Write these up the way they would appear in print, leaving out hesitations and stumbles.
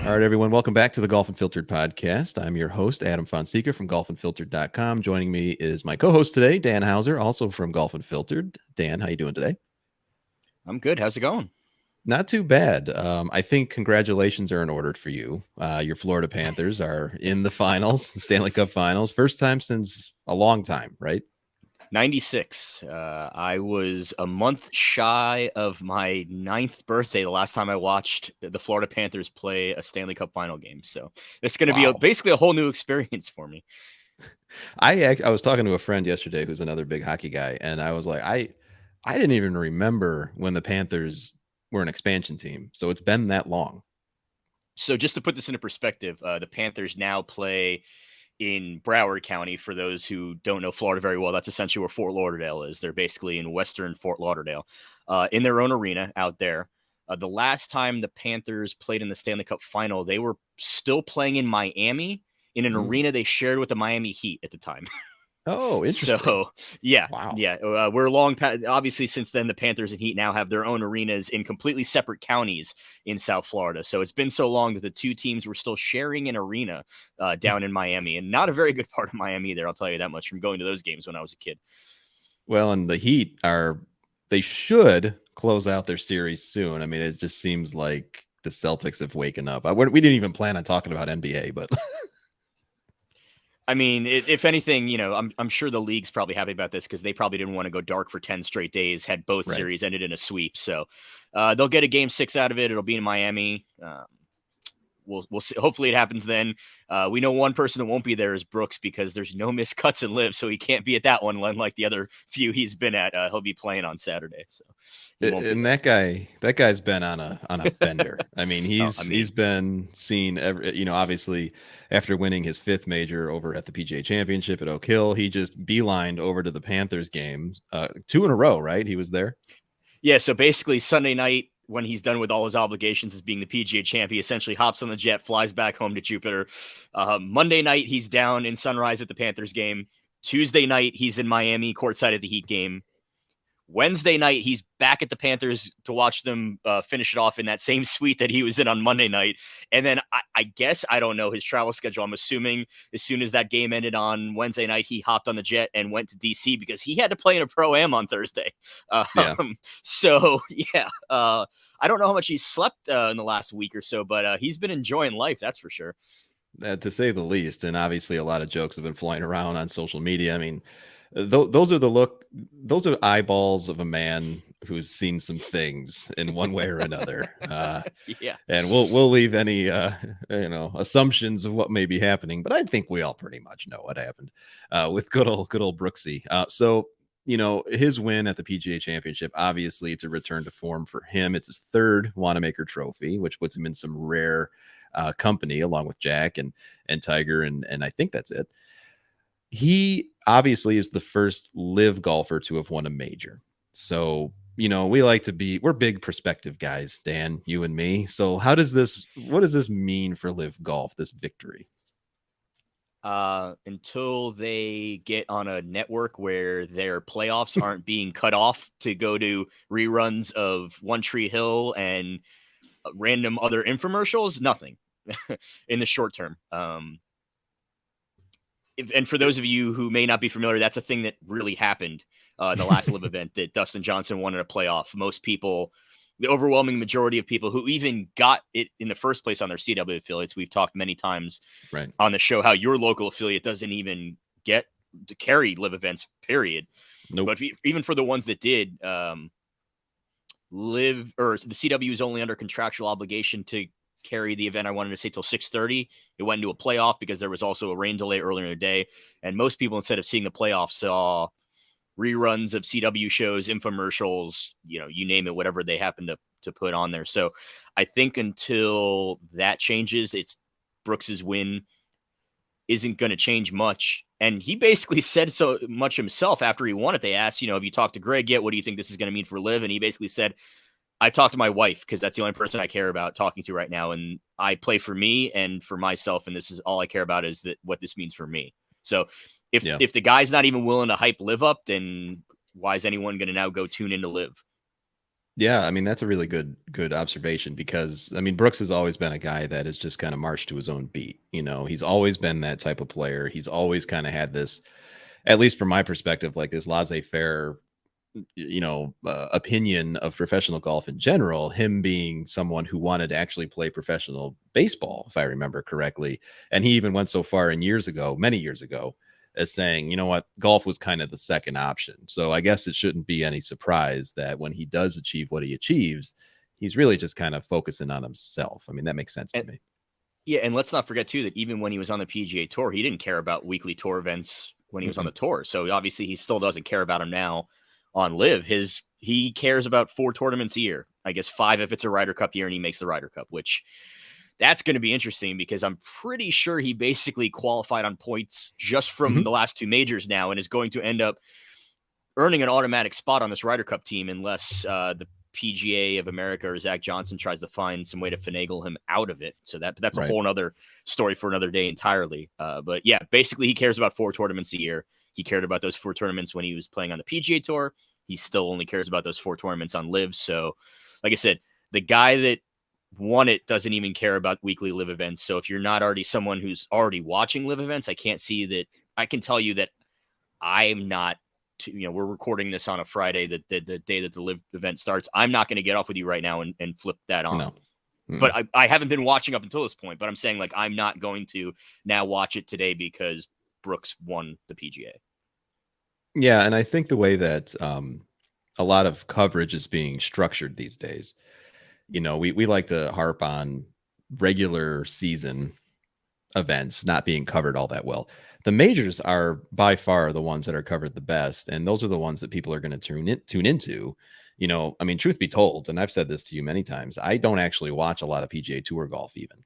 All right, everyone. Welcome back to the Golf Unfiltered podcast. I'm your host, Adam Fonseca from golfunfiltered.com. Joining me is my co-host today, Dan Hauser, also from Golf Unfiltered. Dan, how you doing today? I'm good. How's it going? Not too bad. I think congratulations are in order for you. Your Florida Panthers are in the finals, the Stanley Cup finals. First time since a long time, right? 96. I was a month shy of my 9th birthday the last time I watched the Florida Panthers play a Stanley Cup final game. So it's going to be basically a whole new experience for me. I was talking to a friend yesterday who's another big hockey guy, and I was like, I didn't even remember when the Panthers were an expansion team. So it's been that long. So just to put this into perspective, the Panthers now play in Broward County. For those who don't know Florida very well, that's essentially where Fort Lauderdale is. They're basically in western Fort Lauderdale, in their own arena out there. The last time the Panthers played in the Stanley Cup final, they were still playing in Miami in an arena they shared with the Miami Heat at the time. Oh, interesting. So, yeah. Wow. Yeah. We're long past, obviously, since then, the Panthers and Heat now have their own arenas in completely separate counties in South Florida. So it's been so long that the two teams were still sharing an arena down in Miami, and not a very good part of Miami there, I'll tell you that much, from going to those games when I was a kid. Well, and the Heat they should close out their series soon. I mean, it just seems like the Celtics have waken up. We didn't even plan on talking about NBA, but I mean, if anything, I'm sure the league's probably happy about this because they probably didn't want to go dark for 10 straight days had both series ended in a sweep. So they'll get a game 6 out of it. It'll be in Miami. We'll see. Hopefully it happens then. We know one person that won't be there is Brooks because there's no missed cuts and LIV, so he can't be at that one like the other few he's been at. He'll be playing on Saturday. So and that guy's been on a bender. I mean, he's been seen obviously after winning his 5th major over at the PGA Championship at Oak Hill, he just beelined over to the Panthers games 2 in a row, right? He was there. Yeah, so basically Sunday night, when he's done with all his obligations as being the PGA champ, he essentially hops on the jet, flies back home to Jupiter. Monday night, he's down in Sunrise at the Panthers game. Tuesday night, he's in Miami, courtside at the Heat game. Wednesday night, he's back at the Panthers to watch them finish it off in that same suite that he was in on Monday night. And then I guess, I don't know his travel schedule. I'm assuming as soon as that game ended on Wednesday night, he hopped on the jet and went to DC because he had to play in a Pro-Am on Thursday. So, yeah, I don't know how much he's slept in the last week or so, but he's been enjoying life, that's for sure. To say the least. And obviously a lot of jokes have been flying around on social media. I mean, those are eyeballs of a man who's seen some things in one way or another. Yeah. And we'll leave any assumptions of what may be happening, but I think we all pretty much know what happened with good old Brooksy. So his win at the PGA Championship, obviously it's a return to form for him. It's his 3rd Wanamaker Trophy, which puts him in some rare company along with Jack and Tiger, and I think that's it. He obviously is the first LIV golfer to have won a major. So, we're big perspective guys, Dan, you and me. So what does this mean for LIV Golf, this victory? Until they get on a network where their playoffs aren't being cut off to go to reruns of One Tree Hill and random other infomercials, nothing in the short term. And for those of you who may not be familiar, that's a thing that really happened in the last LIV event that Dustin Johnson won in a playoff. Most people, the overwhelming majority of people who even got it in the first place on their CW affiliates, we've talked many times on the show how your local affiliate doesn't even get to carry LIV events, period. Nope. But even for the ones that did, LIV or the CW is only under contractual obligation to carry the event. I wanted to say till 6:30. It went into a playoff because there was also a rain delay earlier in the day. And most people, instead of seeing the playoffs, saw reruns of CW shows, infomercials, you name it, whatever they happen to put on there. So I think until that changes, it's Brooks's win isn't going to change much. And he basically said so much himself after he won it. They asked, have you talked to Greg yet? What do you think this is going to mean for LIV? And he basically said, I talked to my wife because that's the only person I care about talking to right now. And I play for me and for myself. And this is all I care about is that what this means for me. So if the guy's not even willing to hype LIV up, then why is anyone going to now go tune into LIV? Yeah, I mean that's a really good observation because I mean Brooks has always been a guy that has just kind of marched to his own beat. You know, he's always been that type of player. He's always kind of had this, at least from my perspective, like this laissez-faire, opinion of professional golf in general. Him being someone who wanted to actually play professional baseball, if I remember correctly, and he even went so far in many years ago, as saying, you know what, golf was kind of the second option. So I guess it shouldn't be any surprise that when he does achieve what he achieves, he's really just kind of focusing on himself. I mean, that makes sense to And me. yeah, and let's not forget too that even when he was on the PGA Tour, he didn't care about weekly tour events when he was on the Mm-mm. tour. So obviously, he still doesn't care about them now on Live. He cares about 4 tournaments a year. I guess 5 if it's a Ryder Cup year and he makes the Ryder Cup, which that's going to be interesting because I'm pretty sure he basically qualified on points just from Hmm. the last 2 majors now and is going to end up earning an automatic spot on this Ryder Cup team unless the PGA of America or Zach Johnson tries to find some way to finagle him out of it. So that's a Right. whole other story for another day entirely. But yeah, basically he cares about 4 tournaments a year. He cared about those 4 tournaments when he was playing on the PGA Tour. He still only cares about those 4 tournaments on Live. So, like I said, the guy that won it doesn't even care about weekly Live events. So if you're not already someone who's already watching Live events, I can't see that. I can tell you that I'm not. We're recording this on a Friday, the day that the Live event starts. I'm not going to get off with you right now and flip that on. No. Mm-mm. But I haven't been watching up until this point. But I'm saying like I'm not going to now watch it today because Brooks won the PGA. Yeah, and I think the way that a lot of coverage is being structured these days, we like to harp on regular season events not being covered all that well. The majors are by far the ones that are covered the best, and those are the ones that people are going to tune into. I mean, truth be told, and I've said this to you many times, I don't actually watch a lot of PGA Tour golf even.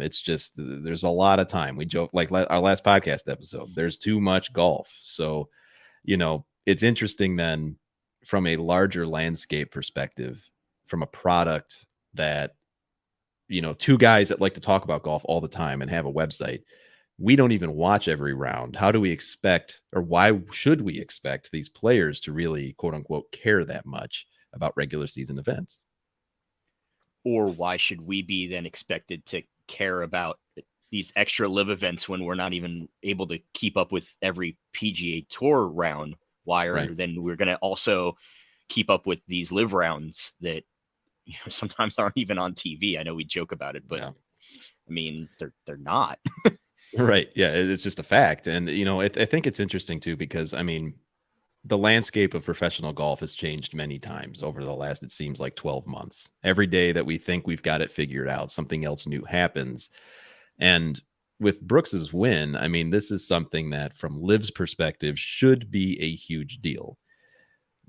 It's just there's a lot of time. We joke like our last podcast episode. There's too much golf, so it's interesting then from a larger landscape perspective, from a product that, 2 guys that like to talk about golf all the time and have a website. We don't even watch every round. How do we expect, or why should we expect these players to really, quote unquote, care that much about regular season events? Or why should we be then expected to care about these extra Live events when we're not even able to keep up with every PGA Tour round? Why are Right. then we're going to also keep up with these Live rounds that sometimes aren't even on TV? I know we joke about it, but Yeah. I mean they're not. Right. Yeah. It's just a fact. And, I think it's interesting too, because I mean, the landscape of professional golf has changed many times over the last, it seems like 12 months. Every day that we think we've got it figured out, something else new happens. And with Brooks's win, I mean, this is something that from Liv's perspective should be a huge deal.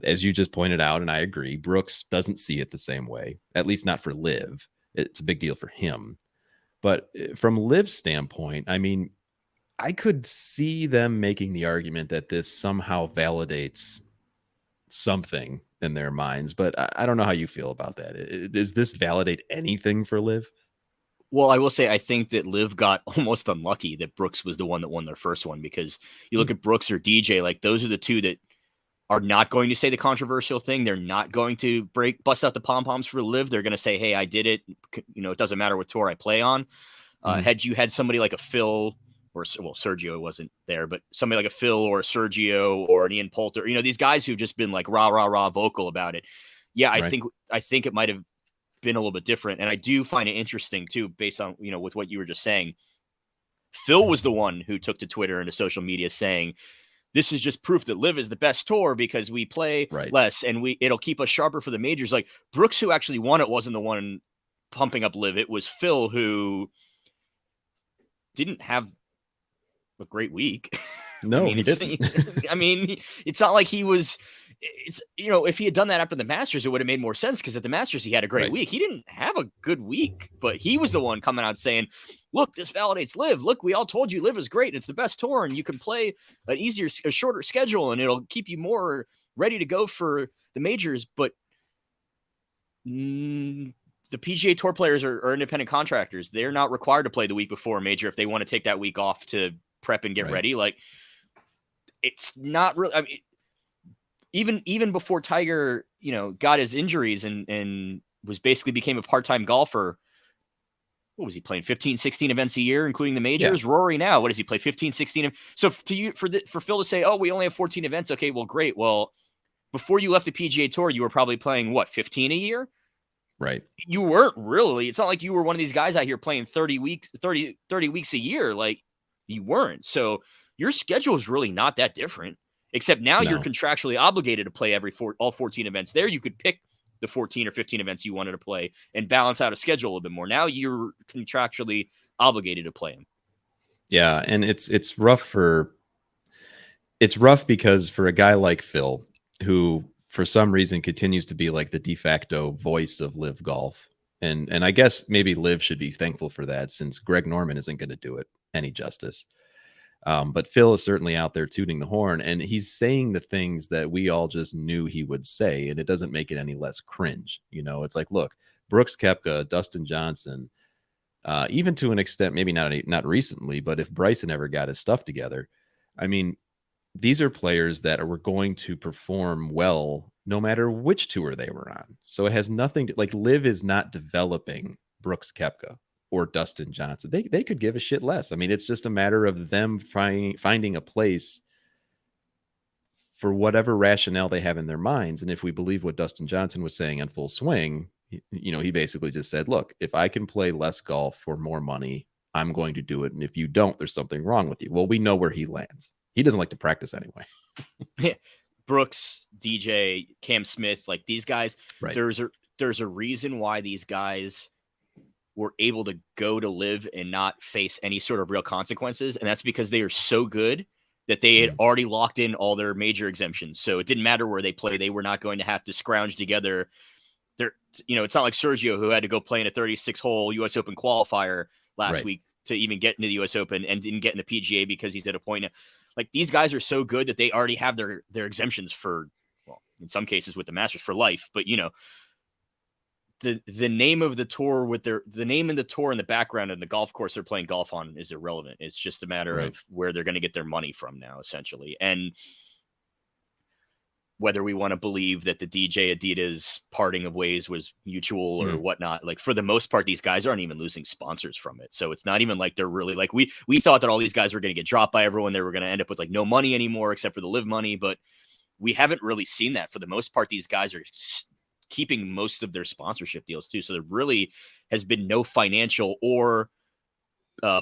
As you just pointed out, and I agree, Brooks doesn't see it the same way, at least not for Liv. It's a big deal for him. But from Liv's standpoint, I mean, I could see them making the argument that this somehow validates something in their minds, but I don't know how you feel about that. Does this validate anything for Liv? Well, I will say I think that Liv got almost unlucky that Brooks was the one that won their first one because you look Hmm. at Brooks or DJ, like those are the two that are not going to say the controversial thing. They're not going to bust out the pom poms for Liv. They're going to say, "Hey, I did it. It doesn't matter what tour I play on." Hmm. Had you had somebody like a Phil or Sergio wasn't there, but somebody like a Phil or a Sergio or an Ian Poulter, these guys who've just been like rah rah rah vocal about it. Yeah, Right. I think it might have been a little bit different, and I do find it interesting too, based on with what you were just saying. Phil was the one who took to Twitter and to social media saying this is just proof that Liv is the best tour because we play Right. less and it'll keep us sharper for the majors. Like Brooks, who actually won it, wasn't the one pumping up Liv. It was Phil who didn't have a great week. I No, mean, he didn't. it's not like he was. It's if he had done that after the Masters, it would have made more sense because at the Masters he had a great Right. week. He didn't have a good week, but he was the one coming out saying, "Look, this validates Liv. Look, we all told you Liv is great. And it's the best tour, and you can play a shorter schedule, and it'll keep you more ready to go for the majors." But the PGA Tour players are independent contractors. They're not required to play the week before a major if they want to take that week off to prep and get Right. ready. Like it's not really. I mean, even before Tiger, got his injuries and was basically became a part-time golfer. What was he playing? 15, 16 events a year, including the majors. Yeah. Rory now, what does he play? 15, 16. So for Phil to say, oh, we only have 14 events. Okay, well, great. Well, before you left the PGA Tour, you were probably playing what, 15 a year? Right. You weren't really. It's not like you were one of these guys out here playing 30 weeks a year. Like, you weren't. So your schedule is really not that different, except now you're No. contractually obligated to play all 14 events. There you could pick the 14 or 15 events you wanted to play and balance out a schedule a little bit more. Now you're contractually obligated to play them. Yeah, and it's rough because for a guy like Phil, who for some reason continues to be like the de facto voice of LIV Golf, and I guess maybe LIV should be thankful for that, since Greg Norman isn't going to do it any justice. But Phil is certainly out there tooting the horn, and he's saying the things that we all just knew he would say, and it doesn't make it any less cringe. It's like, look, Brooks Koepka, Dustin Johnson, even to an extent, maybe not recently, but if Bryson ever got his stuff together, I mean, these are players that were going to perform well no matter which tour they were on. So it has nothing to, like, LIV is not developing Brooks Koepka or Dustin Johnson. They could give a shit less. I mean, it's just a matter of them finding a place for whatever rationale they have in their minds. And if we believe what Dustin Johnson was saying on Full Swing, he basically just said, look, if I can play less golf for more money, I'm going to do it. And if you don't, there's something wrong with you. Well, we know where he lands. He doesn't like to practice anyway. Brooks, DJ, Cam Smith, like these guys, right. There's a reason why these guys were able to go to LIV and not face any sort of real consequences. And that's because they are so good that they had already locked in all their major exemptions. So it didn't matter where they play. They were not going to have to scrounge together. It's not like Sergio, who had to go play in a 36-hole US Open qualifier last week to even get into the US Open and didn't get in the PGA because he's at a point. Like, these guys are so good that they already have their exemptions for, well, in some cases with the Masters, for life. But, the name of the tour with the name in the tour in the background and the golf course they're playing golf on is irrelevant. It's just a matter of where they're going to get their money from now, essentially. And whether we want to believe that the DJ Adidas parting of ways was mutual or whatnot, like, for the most part, these guys aren't even losing sponsors from it. So it's not even like they're really, like, we thought that all these guys were going to get dropped by everyone. They were going to end up with like no money anymore except for the LIV money. But we haven't really seen that. For the most part, these guys are keeping most of their sponsorship deals too. So there really has been no financial or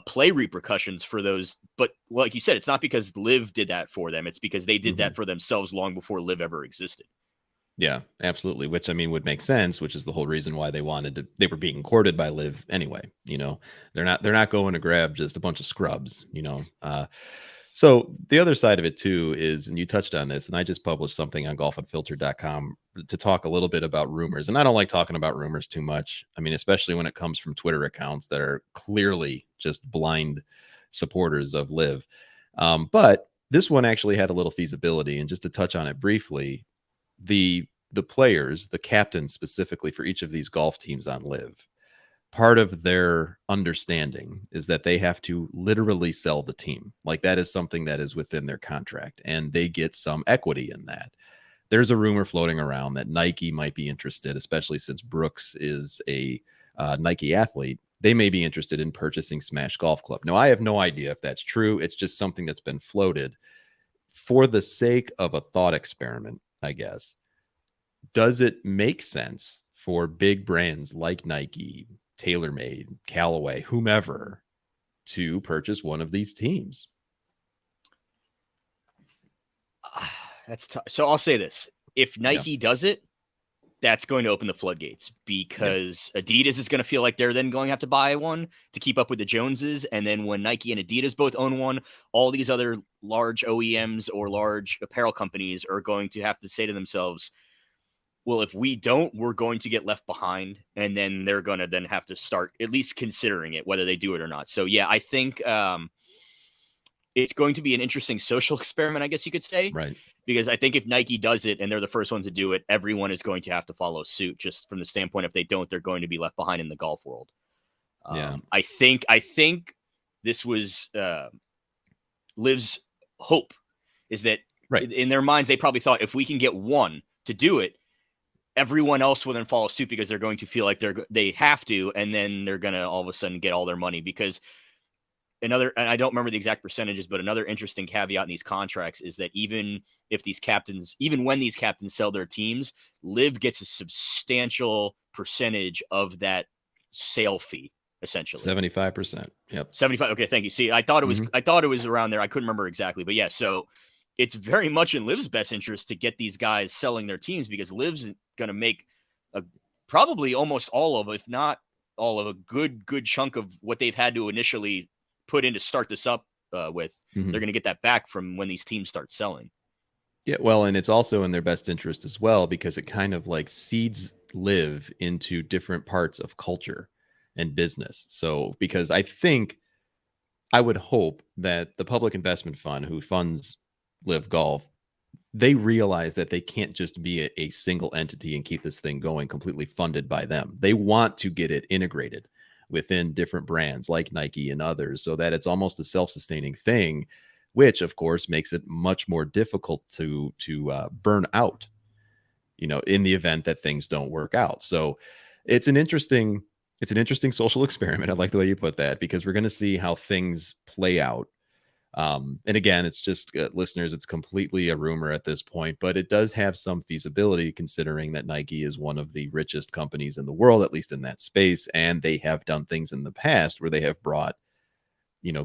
play repercussions for those. But like you said, it's not because LIV did that for them. It's because they did that for themselves long before LIV ever existed. Yeah, absolutely. Which, I mean, would make sense, which is the whole reason why they were being courted by LIV anyway. They're not going to grab just a bunch of scrubs, So the other side of it too is, and you touched on this, and I just published something on golfunfiltered.com to talk a little bit about rumors. And I don't like talking about rumors too much. I mean, especially when it comes from Twitter accounts that are clearly just blind supporters of LIV. But this one actually had a little feasibility. And just to touch on it briefly, the players, the captains specifically for each of these golf teams on LIV, part of their understanding is that they have to literally sell the team. Like, that is something that is within their contract, and they get some equity in that. There's a rumor floating around that Nike might be interested, especially since Brooks is a Nike athlete. They may be interested in purchasing Smash Golf Club. Now, I have no idea if that's true. It's just something that's been floated for the sake of a thought experiment, I guess. Does it make sense for big brands like Nike, TaylorMade, Callaway, whomever, to purchase one of these teams? That's tough. So I'll say this. If Nike does it, that's going to open the floodgates, because Adidas is going to feel like they're then going to have to buy one to keep up with the Joneses. And then when Nike and Adidas both own one, all these other large OEMs or large apparel companies are going to have to say to themselves, well, if we don't, we're going to get left behind. And then they're going to then have to start at least considering it, whether they do it or not. So, yeah, I think it's going to be an interesting social experiment, I guess you could say. Right. Because I think if Nike does it and they're the first ones to do it, everyone is going to have to follow suit, just from the standpoint, if they don't, they're going to be left behind in the golf world. I think this was LIV's hope, is that in their minds, they probably thought, if we can get one to do it, everyone else will then follow suit because they're going to feel like they have to, and then they're going to all of a sudden get all their money. Because another, and I don't remember the exact percentages, but another interesting caveat in these contracts is that even when these captains sell their teams, LIV gets a substantial percentage of that sale fee, essentially 75%. Yep. 75. Okay, thank you. See, I thought it was around there. I couldn't remember exactly, but yeah. So it's very much in LIV's best interest to get these guys selling their teams, because LIV's going to make probably almost all of, if not all of, a good chunk of what they've had to initially put in to start this up with. They're going to get that back from when these teams start selling. Yeah, well, and it's also in their best interest as well, because it kind of like seeds LIV into different parts of culture and business. So, because I would hope that the public investment fund who funds LIV Golf, they realize that they can't just be a single entity and keep this thing going completely funded by them. They want to get it integrated within different brands like Nike and others, so that it's almost a self-sustaining thing, which of course makes it much more difficult to burn out, in the event that things don't work out. So it's an interesting social experiment. I like the way you put that, because we're going to see how things play out. And again, it's just listeners, it's completely a rumor at this point, but it does have some feasibility, considering that Nike is one of the richest companies in the world, at least in that space. And they have done things in the past where they have brought,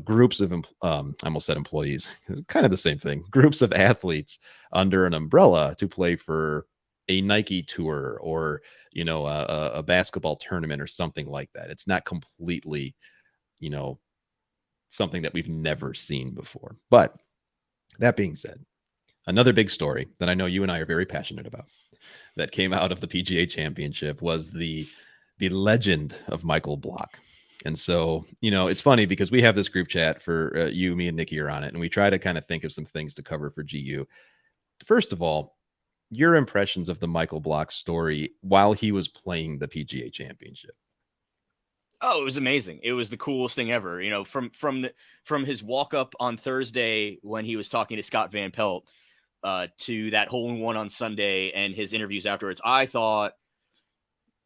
groups of, I almost said employees, kind of the same thing, groups of athletes under an umbrella to play for a Nike tour or, a basketball tournament or something like that. It's not completely, something that we've never seen before. But that being said, another big story that I know you and I are very passionate about that came out of the PGA Championship was the legend of Michael Block. And so, it's funny because we have this group chat for you, me, and Nikki are on it, and we try to kind of think of some things to cover for GU. First of all, your impressions of the Michael Block story while he was playing the PGA Championship. Oh, it was amazing. It was the coolest thing ever. From his walk up on Thursday when he was talking to Scott Van Pelt to that hole-in-one on Sunday and his interviews afterwards, I thought,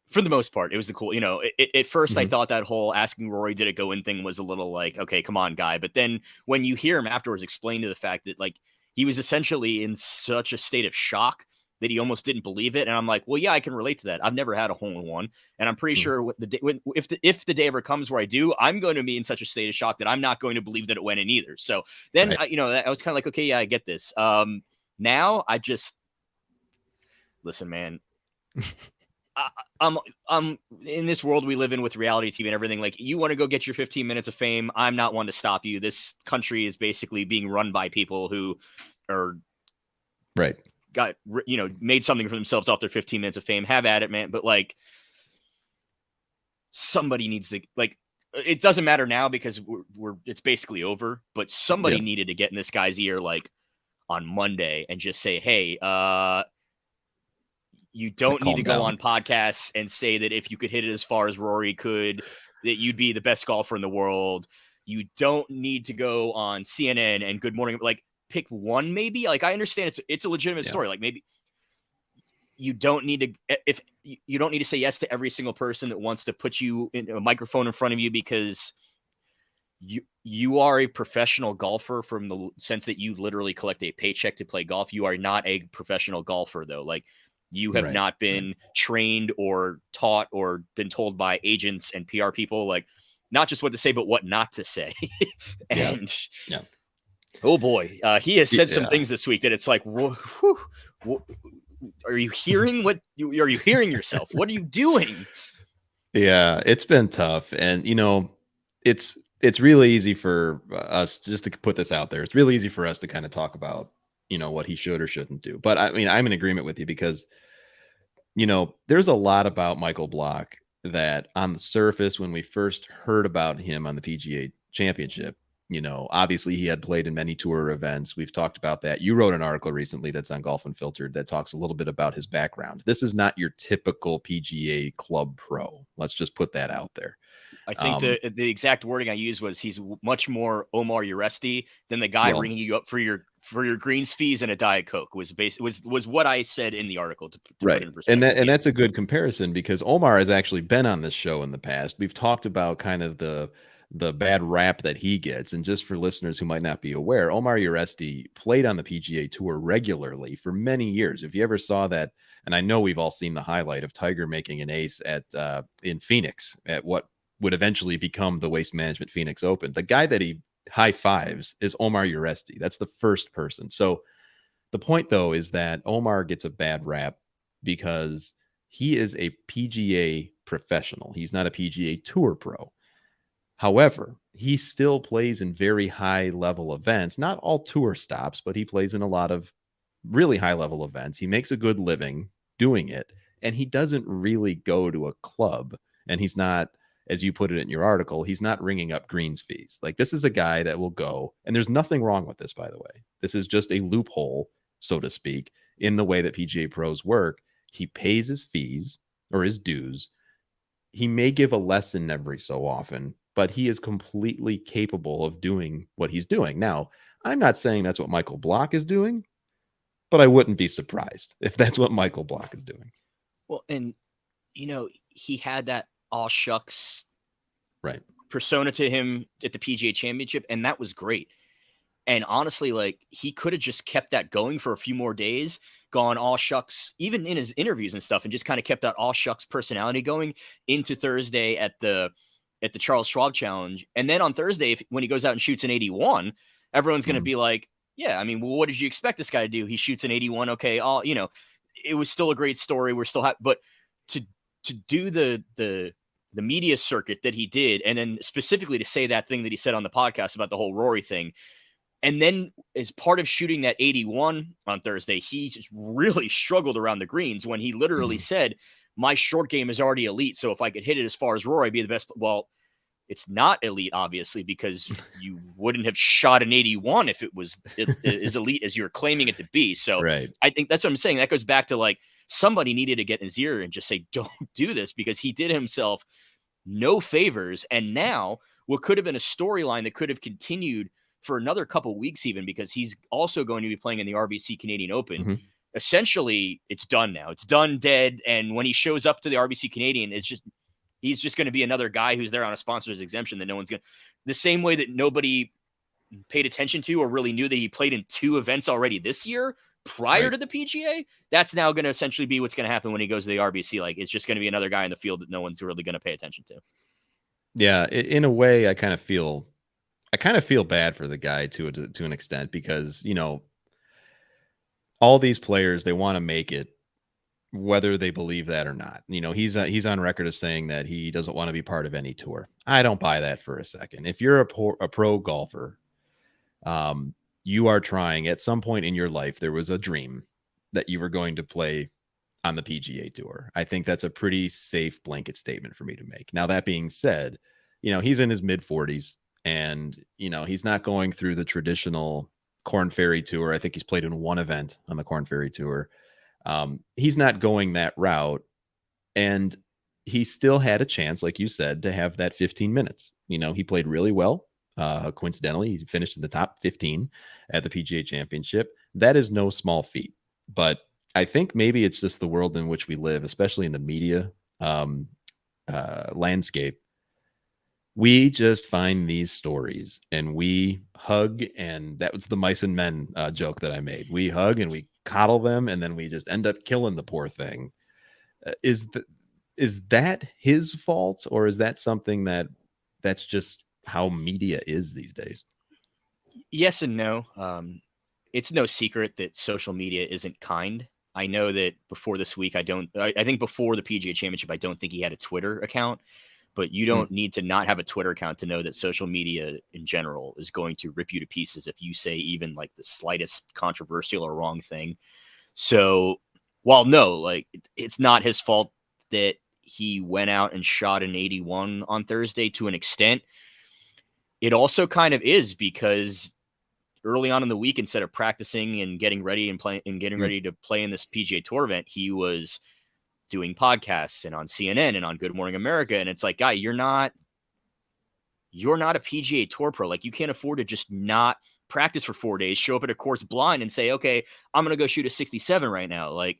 for the most part, it was the cool. At first I thought that whole asking Rory did it go in thing was a little like, okay, come on, guy. But then when you hear him afterwards explain to the fact that like he was essentially in such a state of shock that he almost didn't believe it. And I'm like, well, yeah, I can relate to that. I've never had a hole-in-one. And I'm pretty sure if the day ever comes where I do, I'm going to be in such a state of shock that I'm not going to believe that it went in either. So then, right. I was kind of like, okay, yeah, I get this. Now I just, listen, man, I'm in this world we live in with reality TV and everything. Like, you want to go get your 15 minutes of fame. I'm not one to stop you. This country is basically being run by people who are right. Got, made something for themselves off their 15 minutes of fame. Have at it, man. But like, somebody needs to, like, it doesn't matter now because it's basically over, but somebody needed to get in this guy's ear, like on Monday, and just say, hey, you don't need to go on podcasts and say that if you could hit it as far as Rory could, that you'd be the best golfer in the world. You don't need to go on CNN and Good Morning. Like, pick one, maybe. Like, I understand it's a legitimate story. Like, maybe you don't need to say yes to every single person that wants to put you in a microphone in front of you, because you are a professional golfer from the sense that you literally collect a paycheck to play golf. You are not a professional golfer, though. Like, you have not been trained or taught or been told by agents and PR people, like, not just what to say, but what not to say. And oh boy, he has said some things this week that it's like, whoa, are you hearing are you hearing yourself? What are you doing? Yeah, it's been tough. And, it's really easy for us, just to put this out there, it's really easy for us to kind of talk about, what he should or shouldn't do. But I mean, I'm in agreement with you because, there's a lot about Michael Block that on the surface, when we first heard about him on the PGA Championship, obviously he had played in many tour events. We've talked about that. You wrote an article recently that's on Golf Unfiltered that talks a little bit about his background. This is not your typical PGA club pro. Let's just put that out there. I think the exact wording I used was he's much more Omar Uresti than the guy ringing you up for your greens fees and a Diet Coke was what I said in the article to right. Put it in perspective. And that's a good comparison because Omar has actually been on this show in the past. We've talked about kind of the bad rap that he gets. And just for listeners who might not be aware, Omar Uresti played on the PGA Tour regularly for many years. If you ever saw that, and I know we've all seen the highlight of Tiger making an ace at in Phoenix at what would eventually become the Waste Management Phoenix Open. The guy that he high fives is Omar Uresti. That's the first person. So the point, though, is that Omar gets a bad rap because he is a PGA professional. He's not a PGA Tour pro. However, he still plays in very high-level events, not all tour stops, but he plays in a lot of really high-level events. He makes a good living doing it, and he doesn't really go to a club, and he's not, as you put it in your article, he's not ringing up greens fees. Like, this is a guy that will go, and there's nothing wrong with this, by the way. This is just a loophole, so to speak, in the way that PGA pros work. He pays his fees or his dues. He may give a lesson every so often, but he is completely capable of doing what he's doing. Now, I'm not saying that's what Michael Block is doing, but I wouldn't be surprised if that's what Michael Block is doing. Well, and, he had that all shucks right persona to him at the PGA Championship, and that was great. And honestly, like, he could have just kept that going for a few more days, gone all shucks, even in his interviews and stuff, and just kind of kept that all shucks personality going into Thursday at the Charles Schwab Challenge. And then on Thursday, when he goes out and shoots an 81, everyone's going to be like, yeah, I mean, well, what did you expect this guy to do? He shoots an 81. Okay. It was still a great story. We're still but to do the media circuit that he did, and then specifically to say that thing that he said on the podcast about the whole Rory thing. And then as part of shooting that 81 on Thursday, he just really struggled around the greens when he literally said, my short game is already elite. So if I could hit it as far as Rory, I'd be the best. Well, it's not elite, obviously, because you wouldn't have shot an 81 if it was as elite as you're claiming it to be. So right. I think that's what I'm saying. That goes back to, like, somebody needed to get in his ear and just say, don't do this, because he did himself no favors. And now what could have been a storyline that could have continued for another couple weeks, even, because he's also going to be playing in the RBC Canadian Open. Essentially, it's done now. It's done, dead. And when he shows up to the RBC Canadian, he's just going to be another guy who's there on a sponsor's exemption that no one's going to, the same way that nobody paid attention to or really knew that he played in 2 events already this year prior to the PGA. That's now going to essentially be what's going to happen when he goes to the RBC. Like, it's just going to be another guy in the field that no one's really going to pay attention to. Yeah. In a way, I kind of feel bad for the guy to an extent, because, all these players, they want to make it, whether they believe that or not. He's on record as saying that he doesn't want to be part of any tour. I don't buy that for a second. If you're a pro golfer, you are trying, at some point in your life, there was a dream that you were going to play on the PGA Tour. I think that's a pretty safe blanket statement for me to make. Now, that being said, he's in his mid 40s. And, he's not going through the traditional Korn Ferry Tour. I think he's played in 1 event on the Korn Ferry Tour. He's not going that route. And he still had a chance, like you said, to have that 15 minutes. He played really well. Coincidentally, he finished in the top 15 at the PGA Championship. That is no small feat. But I think maybe it's just the world in which we live, especially in the media landscape. We just find these stories and we hug, and that was the mice and men joke that I made. We hug and we coddle them, and then we just end up killing the poor thing. Is that his fault, or is that something that's just how media is these days? Yes and no. It's no secret that social media isn't kind. I know that before this week, I think before the PGA Championship, I don't think he had a Twitter account. But you don't need to not have a Twitter account to know that social media in general is going to rip you to pieces if you say even like the slightest controversial or wrong thing. So while no, like, it's not his fault that he went out and shot an 81 on Thursday to an extent, it also kind of is, because early on in the week, instead of practicing and getting ready ready to play in this PGA Tour event, he was doing podcasts and on CNN and on Good Morning America. And it's like, guy, you're not you're not a PGA Tour pro. Like, you can't afford to just not practice for 4 days, show up at a course blind and say, okay, I'm going to go shoot a 67 right now. Like,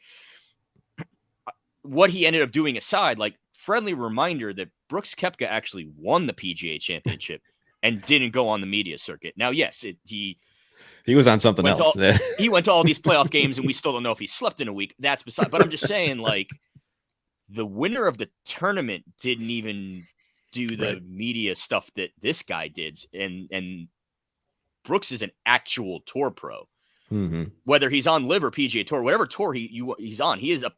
what he ended up doing aside, like, friendly reminder that Brooks Koepka actually won the PGA Championship and didn't go on the media circuit. Now, yes, he was on something else. He went to all these playoff games, and we still don't know if he slept in a week. That's beside. But I'm just saying, like, the winner of the tournament didn't even do the media stuff that this guy did, and Brooks is an actual tour pro. Mm-hmm. Whether he's on LIV or PGA Tour, whatever tour he's on, he is a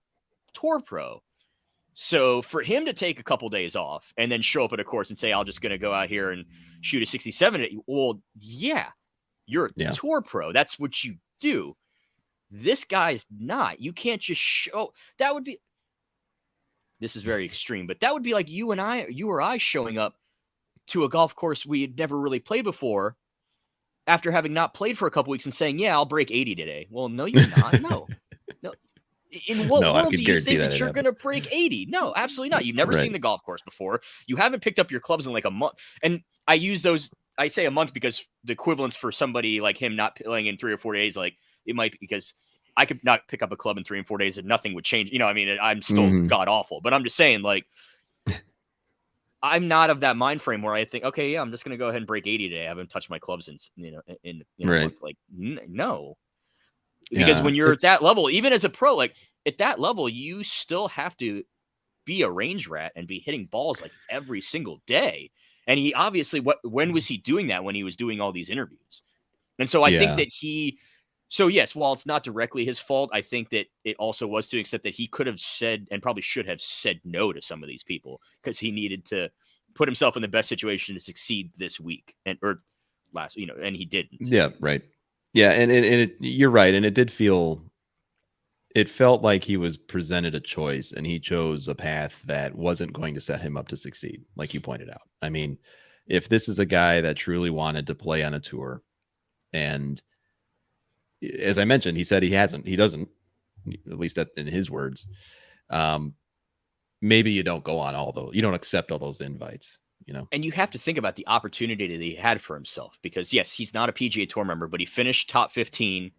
tour pro. So for him to take a couple days off and then show up at a course and say, I'm just going to go out here and shoot a 67, well, yeah, you're a tour pro. That's what you do. This guy's not. You can't just show. That would be, this is very extreme, but that would be like you or I showing up to a golf course we had never really played before after having not played for a couple weeks and saying, yeah, I'll break 80 today. Well, no, you're not. No. In what world do you think that you're going to break 80? No, absolutely not. You've never seen the golf course before. You haven't picked up your clubs in like a month. And I use those, I say a month because the equivalence for somebody like him not playing in 3 or 4 days, like it might be because I could not pick up a club in 3 and 4 days and nothing would change. You know, I mean, I'm still god awful, but I'm just saying, like, I'm not of that mind frame where I think, okay, yeah, I'm just going to go ahead and break 80 today. I haven't touched my clubs in a month. Like, no. Because when you're at that level, even as a pro, like at that level, you still have to be a range rat and be hitting balls like every single day. And he obviously, when was he doing that? When he was doing all these interviews. And so I think that so yes, while it's not directly his fault, I think that it also was to the extent that he could have said and probably should have said no to some of these people because he needed to put himself in the best situation to succeed this week and he didn't. Yeah, right. Yeah, and you're right, and it felt like he was presented a choice, and he chose a path that wasn't going to set him up to succeed, like you pointed out. I mean, if this is a guy that truly wanted to play on a tour, and as I mentioned, he said he doesn't, at least in his words. Maybe you don't go on you don't accept all those invites. You know, and you have to think about the opportunity that he had for himself because yes, he's not a PGA Tour member, but he finished top 15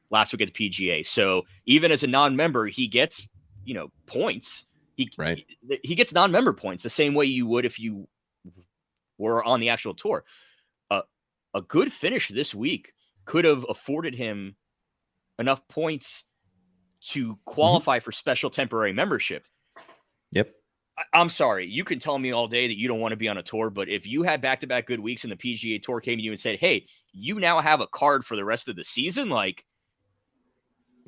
last week at the PGA. So even as a non-member, he gets, points. He gets non-member points the same way you would if you were on the actual tour. A good finish this week could have afforded him enough points to qualify for special temporary membership. Yep. I'm sorry. You can tell me all day that you don't want to be on a tour, but if you had back-to-back good weeks and the PGA Tour came to you and said, hey, you now have a card for the rest of the season, like...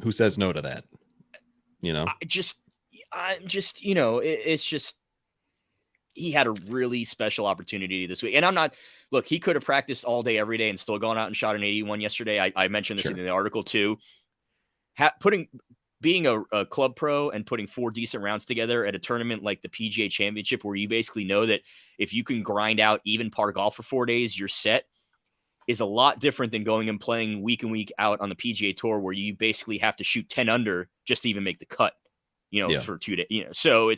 Who says no to that? It's just... He had a really special opportunity this week. And I'm not... Look, he could have practiced all day, every day, and still gone out and shot an 81 yesterday. I mentioned this in the article, too. Being a club pro and putting 4 decent rounds together at a tournament like the PGA Championship, where you basically know that if you can grind out even par golf for 4 days, you're set, is a lot different than going and playing week in, week out on the PGA Tour, where you basically have to shoot 10 under just to even make the cut, for 2 days. So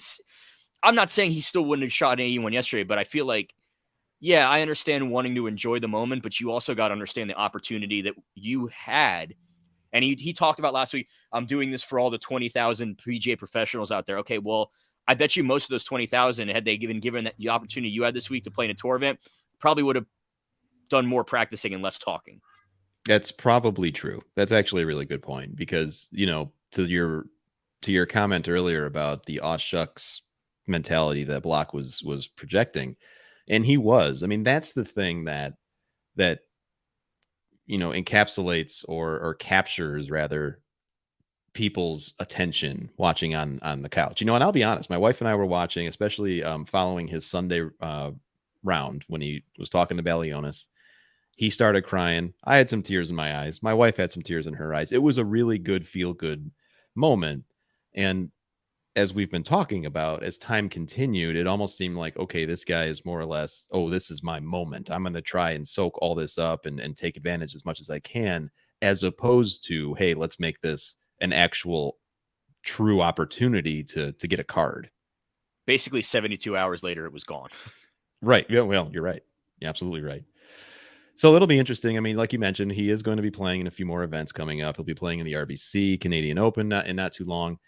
I'm not saying he still wouldn't have shot anyone yesterday, but I feel like, yeah, I understand wanting to enjoy the moment, but you also got to understand the opportunity that you had. And he talked about last week, I'm doing this for all the 20,000 PGA professionals out there. Okay, well, I bet you most of those 20,000, had they given that the opportunity you had this week to play in a tour event, probably would have done more practicing and less talking. That's probably true. That's actually a really good point because, to your comment earlier about the aw shucks mentality that Block was projecting, and he was. I mean, that's the thing that encapsulates or captures rather people's attention watching on the couch. And I'll be honest, my wife and I were watching, especially following his Sunday round when he was talking to Balionis. He started crying. I had some tears in my eyes. My wife had some tears in her eyes. It was a really good, feel good moment. And as we've been talking about, as time continued, it almost seemed like, okay, this guy is more or less, oh, this is my moment. I'm going to try and soak all this up and take advantage as much as I can, as opposed to, hey, let's make this an actual true opportunity to get a card. Basically, 72 hours later, it was gone. Right. Yeah, well, you're right. You're absolutely right. So it'll be interesting. I mean, like you mentioned, he is going to be playing in a few more events coming up. He'll be playing in the RBC Canadian Open in not too long.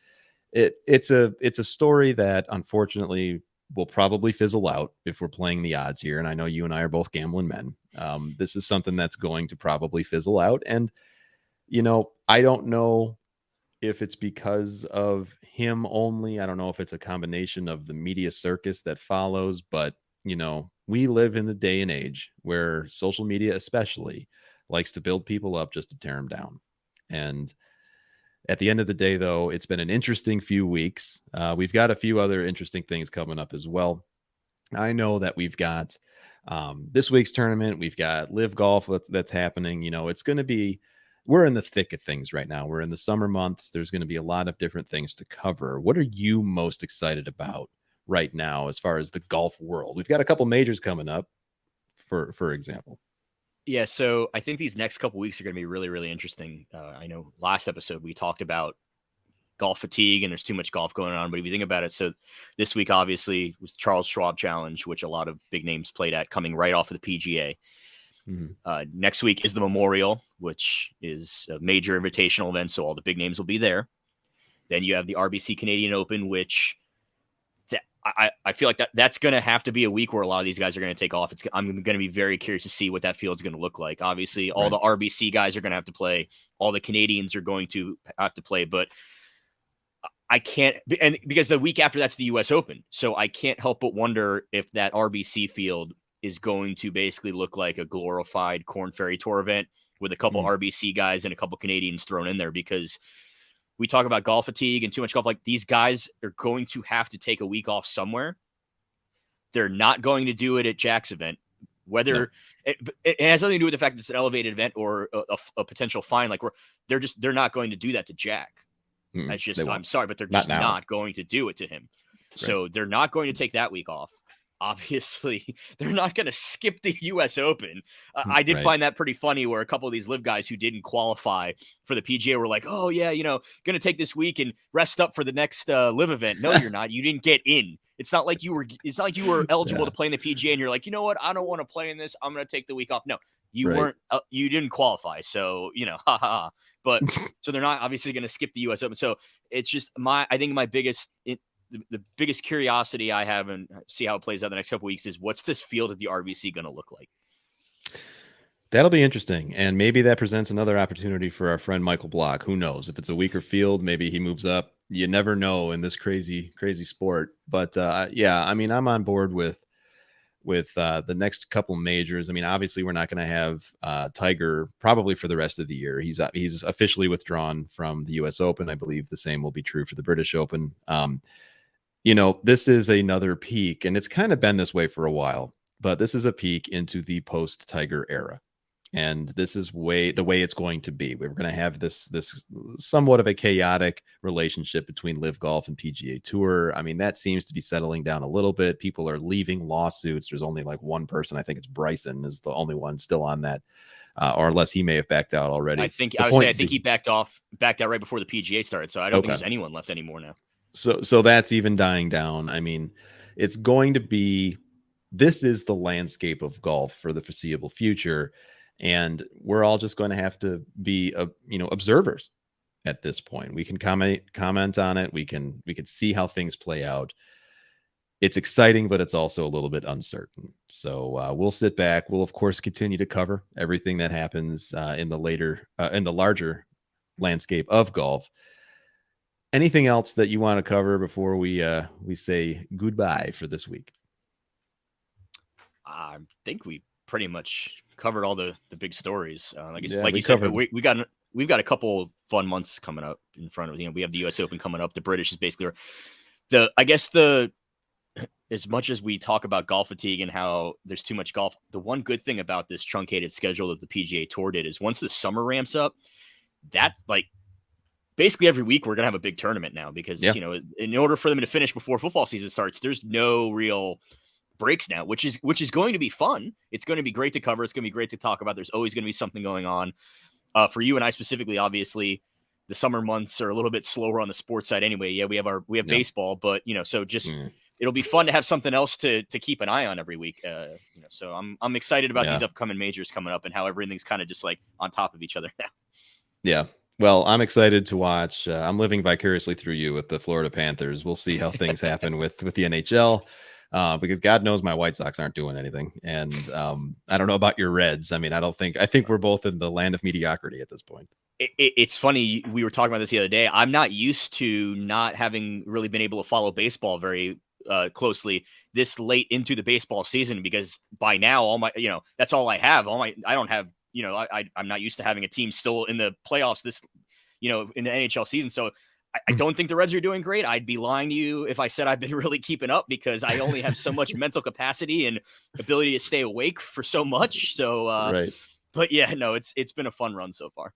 It's a story that unfortunately will probably fizzle out if we're playing the odds here. And I know you and I are both gambling men. This is something that's going to probably fizzle out. And I don't know if it's because of him only. I don't know if it's a combination of the media circus that follows, but we live in the day and age where social media especially likes to build people up just to tear them down. And at the end of the day, though, it's been an interesting few weeks. We've got a few other interesting things coming up as well. I know that we've got this week's tournament. We've got LIV Golf that's happening. It's going to be, we're in the thick of things right now. We're in the summer months. There's going to be a lot of different things to cover. What are you most excited about right now as far as the golf world? We've got a couple majors coming up, for example. Yeah, so I think these next couple weeks are going to be really, really interesting. I know last episode we talked about golf fatigue and there's too much golf going on, but if you think about it, so this week obviously was Charles Schwab Challenge, which a lot of big names played at, coming right off of the PGA. Next week is the Memorial, which is a major invitational event, so all the big names will be there. Then you have the RBC Canadian Open, which I feel like that's going to have to be a week where a lot of these guys are going to take off. I'm going to be very curious to see what that field's going to look like. Obviously, all the RBC guys are going to have to play. All the Canadians are going to have to play. But I can't – and because the week after that's the U.S. Open. So I can't help but wonder if that RBC field is going to basically look like a glorified Korn Ferry Tour event with a couple RBC guys and a couple Canadians thrown in there, because – we talk about golf fatigue and too much golf. Like, these guys are going to have to take a week off somewhere. They're not going to do it at Jack's event. Whether it has nothing to do with the fact that it's an elevated event or a potential fine. Like, they're not going to do that to Jack. That's just, I'm sorry, but they're just not going to do it to him. Right. So they're not going to take that week off. Obviously, they're not going to skip the U.S. Open. I did find that pretty funny, where a couple of these LIV guys who didn't qualify for the PGA were like, oh, yeah, going to take this week and rest up for the next LIV event. No, you're not. You didn't get in. It's not like you were eligible to play in the PGA and you're like, you know what? I don't want to play in this. I'm going to take the week off. No, you weren't. You didn't qualify. So, But so they're not obviously going to skip the U.S. Open. So it's just I think my biggest the biggest curiosity I have, and see how it plays out the next couple of weeks, is what's this field at the RBC going to look like? That'll be interesting. And maybe that presents another opportunity for our friend Michael Block. Who knows? If it's a weaker field, maybe he moves up. You never know in this crazy sport. But yeah, I mean, I'm on board with the next couple majors. I mean, obviously we're not going to have Tiger probably for the rest of the year. He's officially withdrawn from the US Open. I believe the same will be true for the British Open. This is another peak, and it's kind of been this way for a while, but this is a peak into the post-Tiger era. And this is the way it's going to be. We're going to have this somewhat of a chaotic relationship between LIV Golf and PGA Tour. I mean, that seems to be settling down a little bit. People are leaving lawsuits. There's only like one person. I think it's Bryson is the only one still on that, or unless he may have backed out already. I think he backed out right before the PGA started. So I don't think there's anyone left anymore now. So that's even dying down. I mean, it's going to be, this is the landscape of golf for the foreseeable future. And we're all just going to have to be, observers at this point. We can comment on it. We can see how things play out. It's exciting, but it's also a little bit uncertain. So we'll sit back. We'll of course continue to cover everything that happens in the larger landscape of golf. Anything else that you want to cover before we say goodbye for this week? I think we pretty much covered all the big stories. Like you said, we've got a couple fun months coming up in front of, we have the US Open coming up. The British is basically as much as we talk about golf fatigue and how there's too much golf, the one good thing about this truncated schedule that the PGA Tour did is once the summer ramps up, that basically every week we're going to have a big tournament now, because, in order for them to finish before football season starts, there's no real breaks now, which is going to be fun. It's going to be great to cover. It's going to be great to talk about. There's always going to be something going on. For you and I specifically, obviously, the summer months are a little bit slower on the sports side anyway. Yeah, we have baseball, but so just it'll be fun to have something else to keep an eye on every week. So I'm excited about these upcoming majors coming up and how everything's kind of just like on top of each other now. Yeah. Well, I'm excited to watch. I'm living vicariously through you with the Florida Panthers. We'll see how things happen with the NHL. Because God knows my White Sox aren't doing anything. And I don't know about your Reds. I mean, I think we're both in the land of mediocrity at this point. It's funny. We were talking about this the other day. I'm not used to not having really been able to follow baseball very closely this late into the baseball season, because by now all my, that's all I have. I don't have, I'm not used to having a team still in the playoffs this, in the NHL season. So I don't think the Reds are doing great. I'd be lying to you if I said I've been really keeping up, because I only have so much mental capacity and ability to stay awake for so much. So, right. But yeah, no, it's been a fun run so far.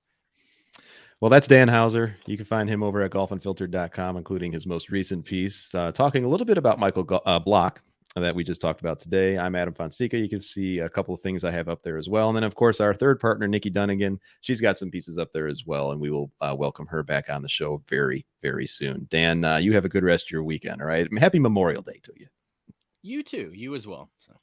Well, that's Dan Hauser. You can find him over at golfunfiltered.com, including his most recent piece, talking a little bit about Michael Block that we just talked about today. I'm Adam Fonseca. You can see a couple of things I have up there as well. And then, of course, our third partner, Nikki Dunnigan, she's got some pieces up there as well. And we will welcome her back on the show very, very soon. Dan, you have a good rest of your weekend. All right. Happy Memorial Day to you. You too. You as well. So.